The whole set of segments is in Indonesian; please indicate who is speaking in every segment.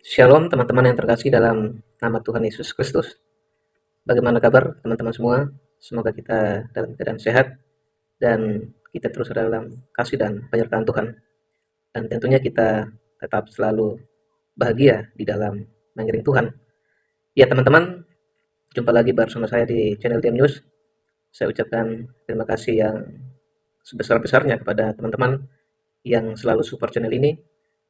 Speaker 1: Shalom teman-teman yang terkasih dalam nama Tuhan Yesus Kristus. Bagaimana kabar teman-teman semua? Semoga kita dalam keadaan sehat dan kita terus ada dalam kasih dan penyertaan Tuhan. Dan tentunya kita tetap selalu bahagia di dalam mengiring Tuhan. Ya teman-teman, jumpa lagi bersama saya di channel DM News. Saya ucapkan terima kasih yang sebesar-besarnya kepada teman-teman yang selalu support channel ini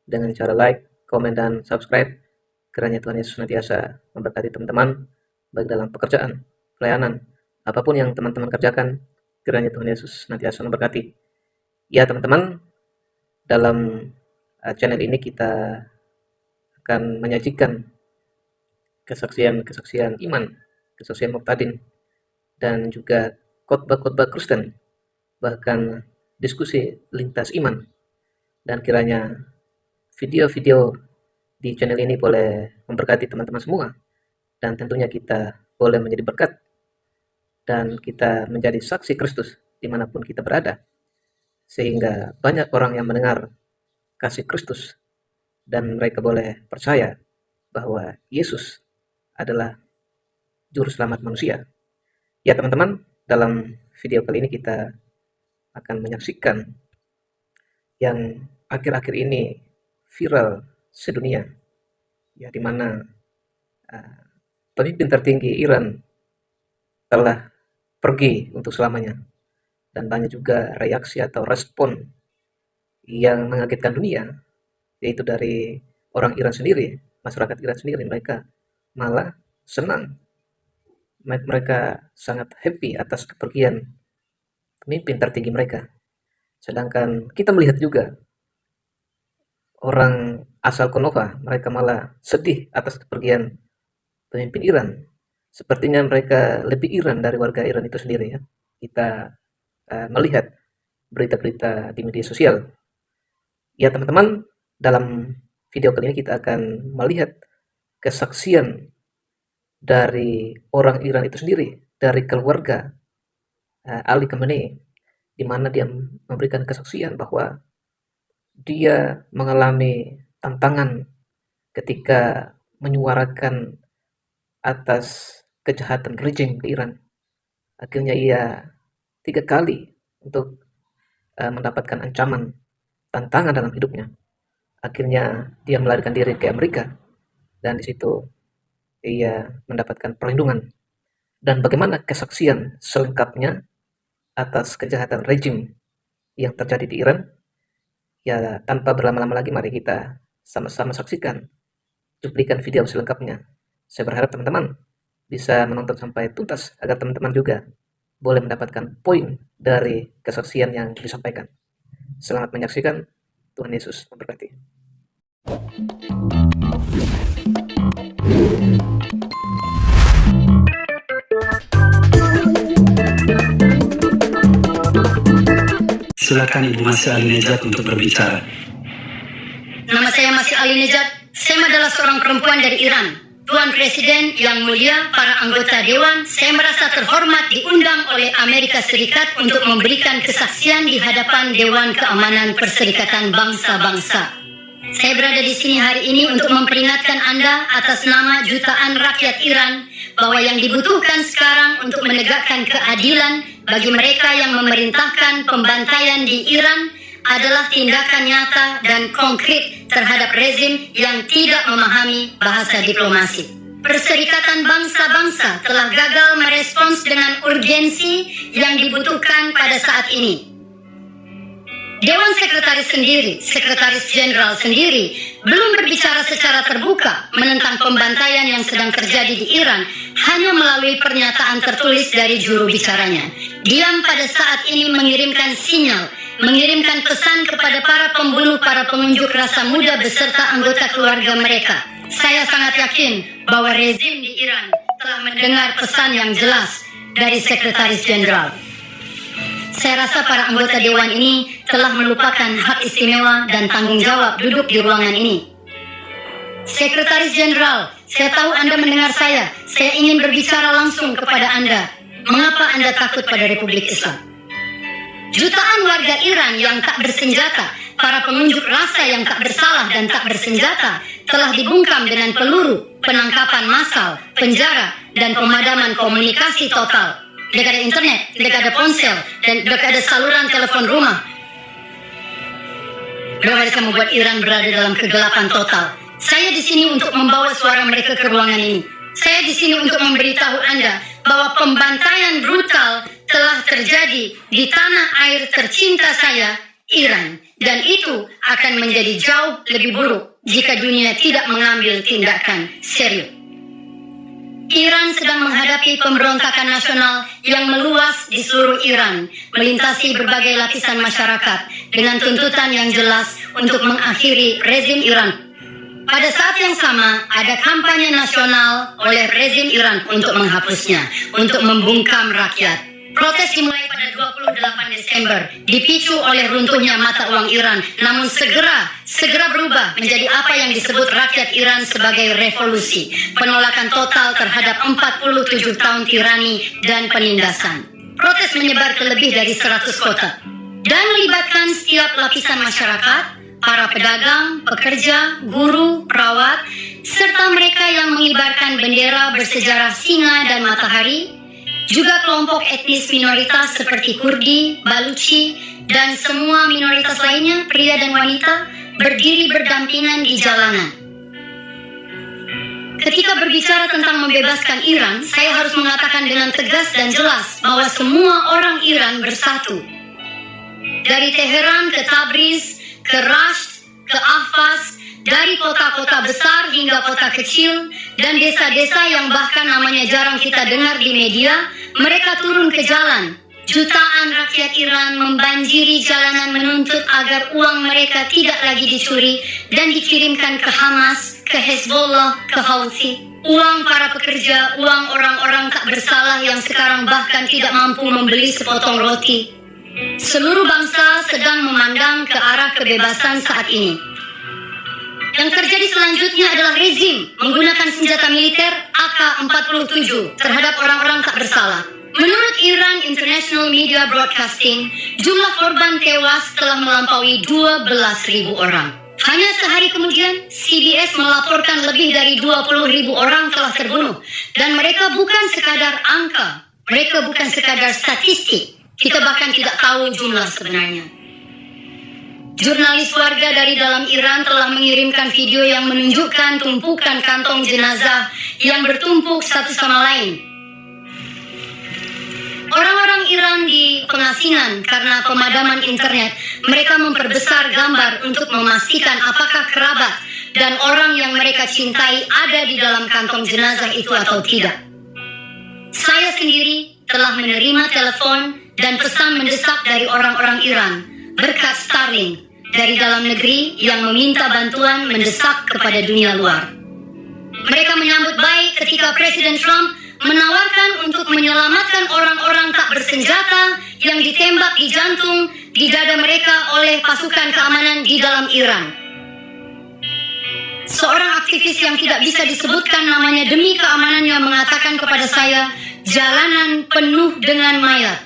Speaker 1: dengan cara like, komen, dan subscribe. Kiranya Tuhan Yesus senantiasa memberkati teman-teman, baik dalam pekerjaan, pelayanan, apapun yang teman-teman kerjakan, kiranya Tuhan Yesus senantiasa memberkati. Ya teman-teman, dalam channel ini kita akan menyajikan kesaksian-kesaksian iman, kesaksian muktadin, dan juga khotbah-khotbah Kristen, bahkan diskusi lintas iman. Dan kiranya video-video di channel ini boleh memberkati teman-teman semua, dan tentunya kita boleh menjadi berkat dan kita menjadi saksi Kristus dimanapun kita berada, sehingga banyak orang yang mendengar kasih Kristus dan mereka boleh percaya bahwa Yesus adalah juru selamat manusia. Ya teman-teman, dalam video kali ini kita akan menyaksikan yang akhir-akhir ini viral sedunia, ya, di mana pemimpin tertinggi Iran telah pergi untuk selamanya, dan banyak juga reaksi atau respon yang mengagetkan dunia, yaitu dari orang Iran sendiri, masyarakat Iran sendiri. Mereka malah senang, mereka sangat happy atas kepergian pemimpin tertinggi mereka. Sedangkan kita melihat juga orang asal Konova, mereka malah sedih atas kepergian pemimpin Iran. Sepertinya mereka lebih Iran dari warga Iran itu sendiri, ya. Kita melihat berita-berita di media sosial. Ya teman-teman, dalam video kali ini kita akan melihat kesaksian dari orang Iran itu sendiri, dari keluarga Ali Khamenei, di mana dia memberikan kesaksian bahwa dia mengalami tantangan ketika menyuarakan atas kejahatan rejim di Iran. Akhirnya ia 3 kali untuk mendapatkan ancaman, tantangan dalam hidupnya. Akhirnya dia melarikan diri ke Amerika, dan di situ ia mendapatkan perlindungan. Dan bagaimana kesaksian selengkapnya atas kejahatan rejim yang terjadi di Iran? Ya, tanpa berlama-lama lagi, mari kita sama-sama saksikan cuplikan video selengkapnya. Saya berharap teman-teman bisa menonton sampai tuntas agar teman-teman juga boleh mendapatkan poin dari kesaksian yang disampaikan. Selamat menyaksikan. Tuhan Yesus memberkati.
Speaker 2: Silakan Ibu Masih Ali Nejat untuk berbicara.
Speaker 3: Nama saya Masih Ali Nejat. Saya adalah seorang perempuan dari Iran. Tuan Presiden yang mulia, para anggota Dewan, saya merasa terhormat diundang oleh Amerika Serikat untuk memberikan kesaksian di hadapan Dewan Keamanan Perserikatan Bangsa-Bangsa. Saya berada di sini hari ini untuk memperingatkan Anda atas nama jutaan rakyat Iran bahwa yang dibutuhkan sekarang untuk menegakkan keadilan bagi mereka yang memerintahkan pembantaian di Iran adalah tindakan nyata dan konkret terhadap rezim yang tidak memahami bahasa diplomasi. Perserikatan Bangsa-Bangsa telah gagal merespons dengan urgensi yang dibutuhkan pada saat ini. Dewan Sekretaris sendiri, Sekretaris Jenderal sendiri, belum berbicara secara terbuka menentang pembantaian yang sedang terjadi di Iran hanya melalui pernyataan tertulis dari juru bicaranya. Diam pada saat ini mengirimkan sinyal, mengirimkan pesan kepada para pembunuh, para pengunjuk rasa muda beserta anggota keluarga mereka. Saya sangat yakin bahwa rezim di Iran telah mendengar pesan yang jelas dari Sekretaris Jenderal. Saya rasa para anggota Dewan ini telah melupakan hak istimewa dan tanggung jawab duduk di ruangan ini. Sekretaris Jenderal, saya tahu Anda mendengar saya. Saya ingin berbicara langsung kepada Anda. Mengapa Anda takut pada Republik Islam? Jutaan warga Iran yang tak bersenjata, para pengunjuk rasa yang tak bersalah dan tak bersenjata, telah dibungkam dengan peluru, penangkapan massal, penjara, dan pemadaman komunikasi total. Tidak ada internet, tidak ada ponsel, dan tidak ada saluran telepon rumah. Mereka membuat Iran berada dalam kegelapan total. Saya di sini untuk membawa suara mereka ke ruangan ini. Saya di sini untuk memberitahu Anda bahwa pembantaian brutal telah terjadi di tanah air tercinta saya, Iran. Dan itu akan menjadi jauh lebih buruk jika dunia tidak mengambil tindakan serius. Iran sedang menghadapi pemberontakan nasional yang meluas di seluruh Iran, melintasi berbagai lapisan masyarakat dengan tuntutan yang jelas untuk mengakhiri rezim Iran. Pada saat yang sama, ada kampanye nasional oleh rezim Iran untuk menghapusnya, untuk membungkam rakyat. Protes dimulai pada 28 Desember, dipicu oleh runtuhnya mata uang Iran, namun segera berubah menjadi apa yang disebut rakyat Iran sebagai revolusi, penolakan total terhadap 47 tahun tirani dan penindasan. Protes menyebar ke lebih dari 100 kota dan melibatkan setiap lapisan masyarakat, para pedagang, pekerja, guru, perawat, serta mereka yang mengibarkan bendera bersejarah singa dan matahari, juga kelompok etnis minoritas seperti Kurdi, Baluchi, dan semua minoritas lainnya, pria dan wanita, berdiri berdampingan di jalanan. Ketika berbicara tentang membebaskan Iran, saya harus mengatakan dengan tegas dan jelas bahwa semua orang Iran bersatu. Dari Teheran ke Tabriz, ke Rasht, ke Ahvaz, dari kota-kota besar hingga kota kecil dan desa-desa yang bahkan namanya jarang kita dengar di media, mereka turun ke jalan. Jutaan rakyat Iran membanjiri jalanan menuntut agar uang mereka tidak lagi dicuri dan dikirimkan ke Hamas, ke Hezbollah, ke Houthi. Uang para pekerja, uang orang-orang tak bersalah yang sekarang bahkan tidak mampu membeli sepotong roti. Seluruh bangsa sedang memandang ke arah kebebasan saat ini. Yang terjadi selanjutnya adalah rezim menggunakan senjata militer AK-47 terhadap orang-orang tak bersalah. Menurut Iran International Media Broadcasting, jumlah korban tewas telah melampaui 12.000 orang. Hanya sehari kemudian, CBS melaporkan lebih dari 20.000 orang telah terbunuh. Dan mereka bukan sekadar angka, mereka bukan sekadar statistik. Kita bahkan tidak tahu jumlah sebenarnya. Jurnalis warga dari dalam Iran telah mengirimkan video yang menunjukkan tumpukan kantong jenazah yang bertumpuk satu sama lain. Orang-orang Iran di pengasingan karena pemadaman internet, mereka memperbesar gambar untuk memastikan apakah kerabat dan orang yang mereka cintai ada di dalam kantong jenazah itu atau tidak. Saya sendiri telah menerima telepon dan pesan mendesak dari orang-orang Iran berkat Starlink dari dalam negeri yang meminta bantuan mendesak kepada dunia luar. Mereka menyambut baik ketika Presiden Trump menawarkan untuk menyelamatkan orang-orang tak bersenjata yang ditembak di jantung, di dada mereka oleh pasukan keamanan di dalam Iran. Seorang aktivis yang tidak bisa disebutkan namanya demi keamanannya mengatakan kepada saya, jalanan penuh dengan mayat.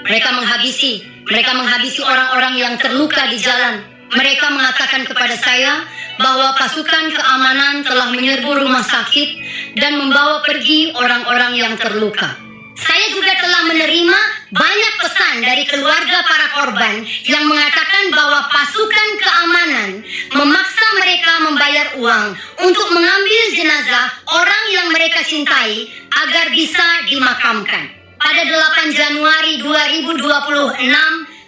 Speaker 3: Mereka menghabisi orang-orang yang terluka di jalan. Mereka mengatakan kepada saya bahwa pasukan keamanan telah menyerbu rumah sakit dan membawa pergi orang-orang yang terluka. Saya juga telah menerima banyak pesan dari keluarga para korban yang mengatakan bahwa pasukan keamanan memaksa mereka membayar uang untuk mengambil jenazah orang yang mereka cintai agar bisa dimakamkan. Pada 8 Januari 2026,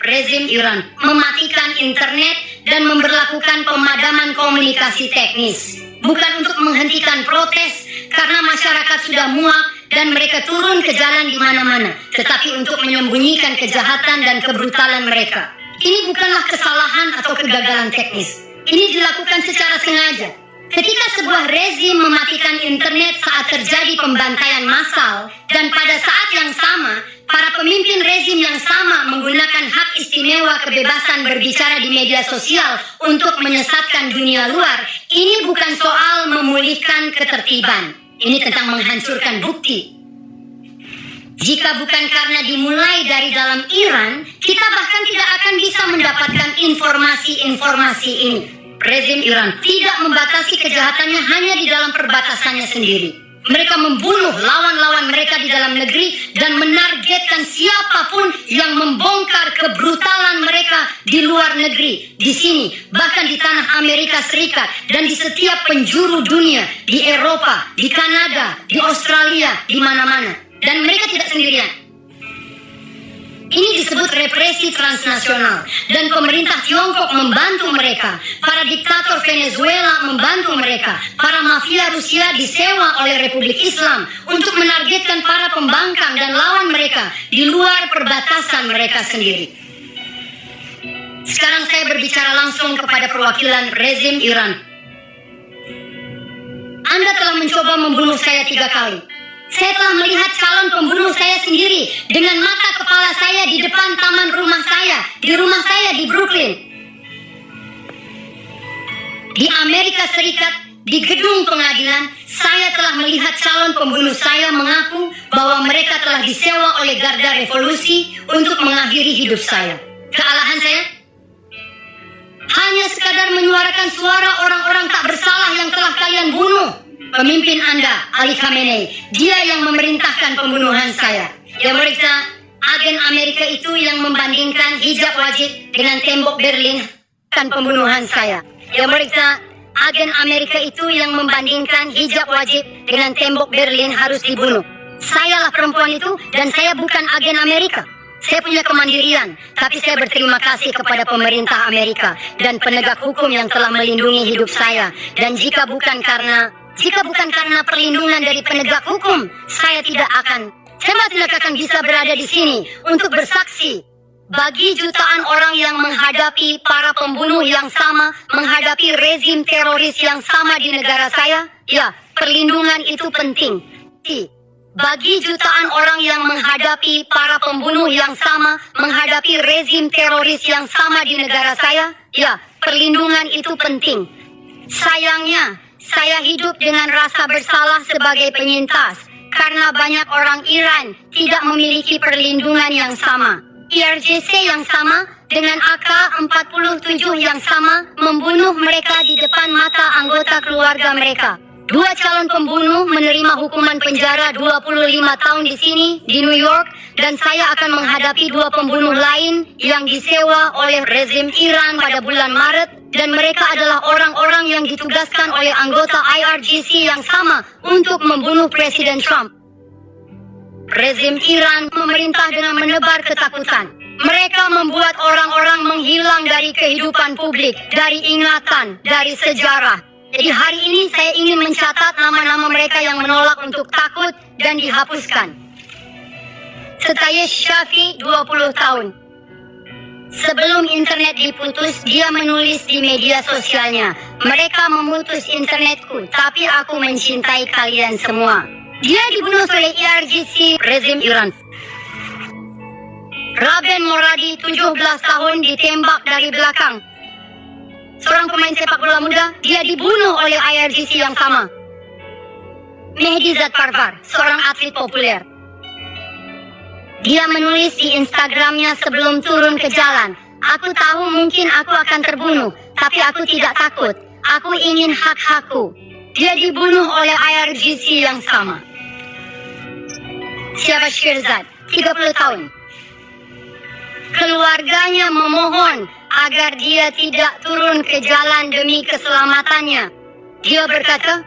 Speaker 3: rezim Iran mematikan internet dan memberlakukan pemadaman komunikasi teknis. Bukan untuk menghentikan protes karena masyarakat sudah muak dan mereka turun ke jalan di mana-mana, tetapi untuk menyembunyikan kejahatan dan kebrutalan mereka. Ini bukanlah kesalahan atau kegagalan teknis. Ini dilakukan secara sengaja. Ketika sebuah rezim mematikan internet saat terjadi pembantaian massal dan pada saat yang sama, para pemimpin rezim yang sama menggunakan hak istimewa kebebasan berbicara di media sosial untuk menyesatkan dunia luar, ini bukan soal memulihkan ketertiban. Ini tentang menghancurkan bukti. Jika bukan karena dimulai dari dalam Iran, kita bahkan tidak akan bisa mendapatkan informasi-informasi ini. Rezim Iran tidak membatasi kejahatannya hanya di dalam perbatasannya sendiri. Mereka membunuh lawan-lawan mereka di dalam negeri dan menargetkan siapapun yang membongkar kebrutalan mereka di luar negeri, di sini, bahkan di tanah Amerika Serikat dan di setiap penjuru dunia, di Eropa, di Kanada, di Australia, di mana-mana. Dan mereka tidak sendirian. Ini disebut represi transnasional dan pemerintah Tiongkok membantu mereka. Para diktator Venezuela membantu mereka. Para mafia Rusia disewa oleh Republik Islam untuk menargetkan para pembangkang dan lawan mereka di luar perbatasan mereka sendiri. Sekarang saya berbicara langsung kepada perwakilan rezim Iran. Anda telah mencoba membunuh saya 3 kali. Saya telah melihat calon pembunuh saya sendiri dengan mata kepala saya di depan taman rumah saya di Brooklyn. Di Amerika Serikat, di gedung pengadilan, saya telah melihat calon pembunuh saya mengaku bahwa mereka telah disewa oleh Garda Revolusi untuk mengakhiri hidup saya. Kealahan saya? Hanya sekadar menyuarakan suara orang-orang tak bersalah yang telah kalian bunuh. Pemimpin Anda, Ali Khamenei, dia yang memerintahkan pembunuhan saya. Dia meriksa agen Amerika itu yang membandingkan hijab wajib dengan tembok Berlin kan pembunuhan saya. Dia meriksa agen Amerika itu yang membandingkan hijab wajib dengan tembok Berlin harus dibunuh. Sayalah perempuan itu dan saya bukan agen Amerika. Saya punya kemandirian, tapi saya berterima kasih kepada pemerintah Amerika dan penegak hukum yang telah melindungi hidup saya. Dan jika bukan karena perlindungan dari penegak hukum, saya tidak akan bisa berada di sini untuk bersaksi bagi jutaan orang yang menghadapi para pembunuh yang sama, menghadapi rezim teroris yang sama di negara saya. Ya, perlindungan itu penting. Bagi jutaan orang yang menghadapi para pembunuh yang sama, menghadapi rezim teroris yang sama di negara saya, ya, perlindungan itu penting. Sayangnya, saya hidup dengan rasa bersalah sebagai penyintas, karena banyak orang Iran tidak memiliki perlindungan yang sama. IRGC yang sama, dengan AK-47 yang sama, membunuh mereka di depan mata anggota keluarga mereka. 2 calon pembunuh menerima hukuman penjara 25 tahun di sini, di New York, dan saya akan menghadapi 2 pembunuh lain yang disewa oleh rezim Iran pada bulan Maret, dan mereka adalah orang-orang yang ditugaskan oleh anggota IRGC yang sama untuk membunuh Presiden Trump. Rezim Iran memerintah dengan menebar ketakutan. Mereka membuat orang-orang menghilang dari kehidupan publik, dari ingatan, dari sejarah. Jadi hari ini saya ingin mencatat nama-nama mereka yang menolak untuk takut dan dihapuskan. Setayesh Shafi, 20 tahun. Sebelum internet diputus, dia menulis di media sosialnya, "Mereka memutus internetku, tapi aku mencintai kalian semua." Dia dibunuh oleh IRGC rezim Iran. Raben Moradi, 17 tahun, ditembak dari belakang. Seorang pemain sepak bola muda, dia dibunuh oleh IRGC yang sama. Mehdi Zat Parvar, seorang atlet populer. Dia menulis di Instagramnya sebelum turun ke jalan, "Aku tahu mungkin aku akan terbunuh, tapi aku tidak takut. Aku ingin hak-hakku." Dia dibunuh oleh IRGC yang sama. Siapa Shirzad, 30 tahun. Keluarganya memohon agar dia tidak turun ke jalan demi keselamatannya. Dia berkata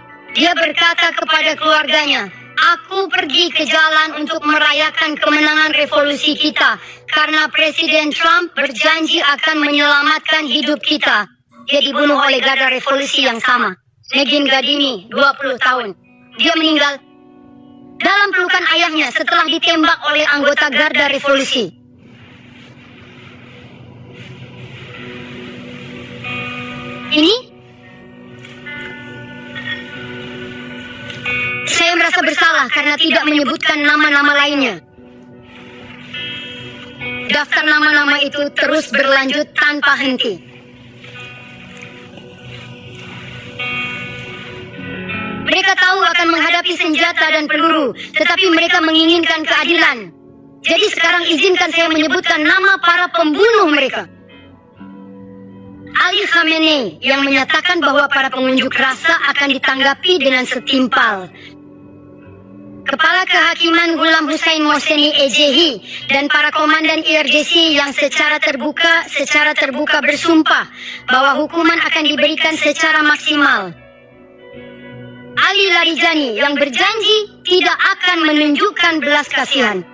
Speaker 3: kepada keluarganya, "Aku pergi ke jalan untuk merayakan kemenangan revolusi kita, karena Presiden Trump berjanji akan menyelamatkan hidup kita." Dia dibunuh oleh Garda Revolusi yang sama. Negin Gadimi, 20 tahun. Dia meninggal dalam pelukan ayahnya setelah ditembak oleh anggota Garda Revolusi. Ini saya merasa bersalah karena tidak menyebutkan nama-nama lainnya. Daftar nama-nama itu terus berlanjut tanpa henti. Mereka tahu akan menghadapi senjata dan peluru, tetapi mereka menginginkan keadilan. Jadi sekarang izinkan saya menyebutkan nama para pembunuh mereka. Ali Khamenei yang menyatakan bahwa para pengunjuk rasa akan ditanggapi dengan setimpal. Kepala Kehakiman Ghulam Hussein Mohseni Ejehi dan para komandan IRGC yang secara terbuka bersumpah bahwa hukuman akan diberikan secara maksimal. Ali Larijani yang berjanji tidak akan menunjukkan belas kasihan.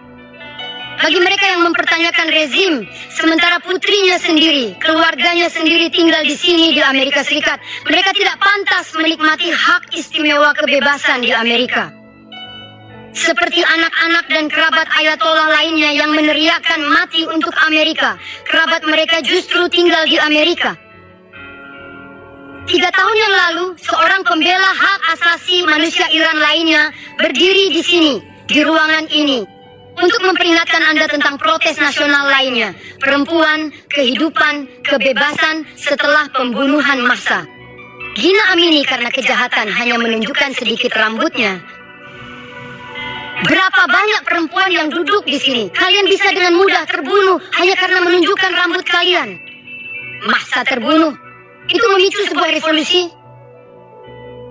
Speaker 3: Bagi mereka yang mempertanyakan rezim, sementara putrinya sendiri, keluarganya sendiri tinggal di sini di Amerika Serikat, mereka tidak pantas menikmati hak istimewa kebebasan di Amerika. Seperti anak-anak dan kerabat Ayatollah lainnya yang meneriakkan mati untuk Amerika, kerabat mereka justru tinggal di Amerika. 3 tahun yang lalu, seorang pembela hak asasi manusia Iran lainnya berdiri di sini, di ruangan ini, untuk memperingatkan Anda tentang protes nasional lainnya, perempuan, kehidupan, kebebasan setelah pembunuhan massal. Gina Amini karena kejahatan hanya menunjukkan sedikit rambutnya. Berapa banyak perempuan yang duduk di sini? Kalian bisa dengan mudah terbunuh hanya karena menunjukkan rambut kalian. Massa terbunuh. Itu memicu sebuah revolusi.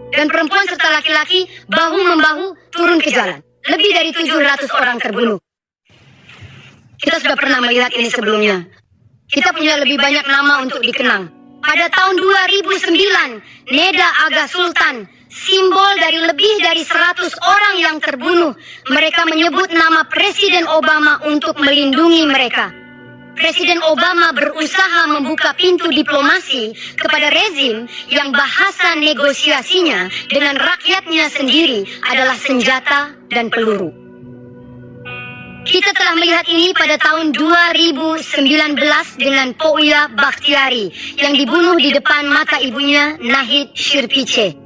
Speaker 3: Dan perempuan serta laki-laki bahu-membahu turun ke jalan. Lebih dari 700 orang terbunuh. Kita sudah pernah melihat ini sebelumnya. Kita punya lebih banyak nama untuk dikenang. Pada tahun 2009, Neda Aga Sultan, simbol dari lebih dari 100 orang yang terbunuh, mereka menyebut nama Presiden Obama untuk melindungi mereka. Presiden Obama berusaha membuka pintu diplomasi kepada rezim yang bahasa negosiasinya dengan rakyatnya sendiri adalah senjata dan peluru. Kita telah melihat ini pada tahun 2019 dengan Pouya Bakhtiari yang dibunuh di depan mata ibunya Nahid Shirpice.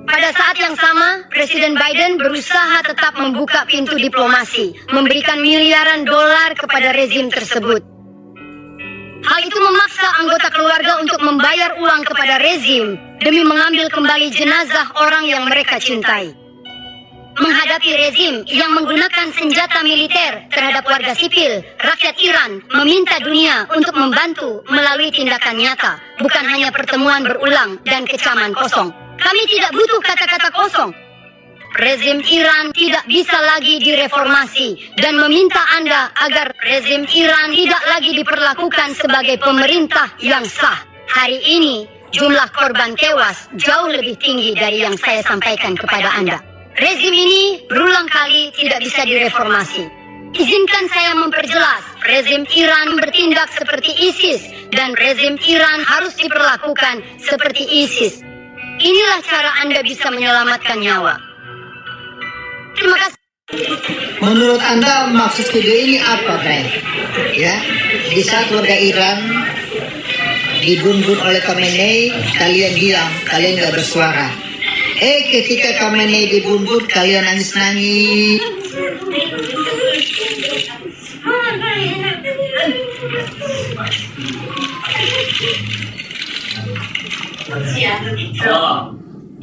Speaker 3: Pada saat yang sama, Presiden Biden berusaha tetap membuka pintu diplomasi, memberikan miliaran dolar kepada rezim tersebut. Hal itu memaksa anggota keluarga untuk membayar uang kepada rezim demi mengambil kembali jenazah orang yang mereka cintai. Menghadapi rezim yang menggunakan senjata militer terhadap warga sipil, rakyat Iran meminta dunia untuk membantu melalui tindakan nyata, bukan hanya pertemuan berulang dan kecaman kosong. Kami tidak butuh kata-kata kosong. Rezim Iran tidak bisa lagi direformasi dan meminta Anda agar rezim Iran tidak lagi diperlakukan sebagai pemerintah yang sah. Hari ini, jumlah korban tewas jauh lebih tinggi dari yang saya sampaikan kepada Anda. Rezim ini berulang kali tidak bisa direformasi. Izinkan saya memperjelas, rezim Iran bertindak seperti ISIS dan rezim Iran harus diperlakukan seperti ISIS. Inilah cara Anda bisa menyelamatkan nyawa. Terima kasih.
Speaker 4: Menurut Anda maksud video ini apa, Bray? Ya, di saat warga Iran dibunuh oleh Khamenei, kalian diam, kalian nggak bersuara. Ketika Khamenei dibunuh, kalian nangis-nangis.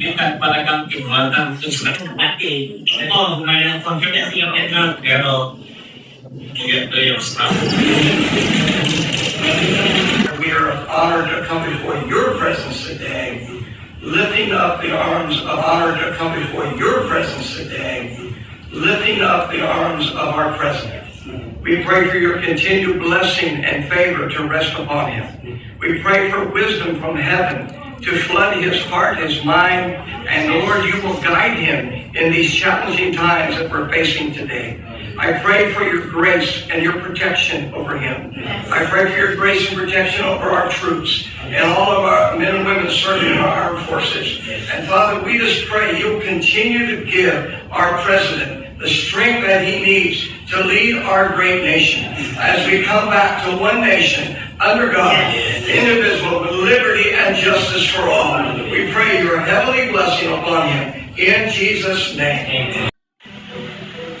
Speaker 5: Bukan pada kami buatan untuk sudah mati. Oh, kemarin konfirmasi yang ada kalau get the stuff.
Speaker 2: We are honored to come before your presence today, lifting up the arms of honor to come before your presence today, lifting up the arms of our president. We pray for your continued blessing and favor to rest upon him. We pray for wisdom from heaven to flood his heart, his mind, and Lord, you will guide him in these challenging times that we're facing today. I pray for your grace and your protection over him. I pray for your grace and protection over our troops and all of our men and women serving in our armed forces. And Father, we just pray you'll continue to give our president the strength that he needs to lead our great nation as we come back to one nation under God, indivisible, with liberty and justice for all. We pray your heavenly blessing upon him in Jesus' name.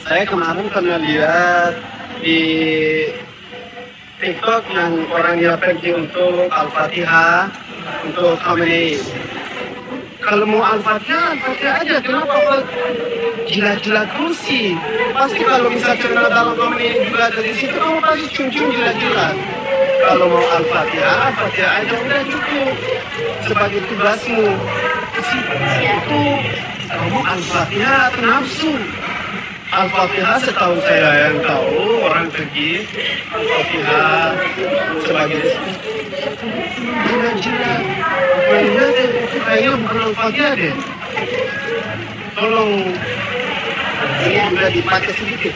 Speaker 6: Saya kemarin pernah lihat di TikTok yang orangnya pergi untuk Al-Fatihah untuk Khamenei. Kalau mau Al-Fatihah, Al-Fatihah aja. Kenapa kok jilat-jilat kursi? Pasti kalau bisa cerita dalam Khamenei juga dari situ, kamu pasti cium-cium jilat-jilat. Kalau mau Al-Fatihah, Al-Fatihah aja udah cukup sebagai tugasmu. Itu kamu Al-Fatihah atau nafsu? Al-Fatihah setahu saya yang tahu orang pergi Al-Fatihah sebagai jinak-jinak. Kayaknya deh, itu kayaknya bukan Al-Fatihah deh. Tolong ini udah dipakai sedikit.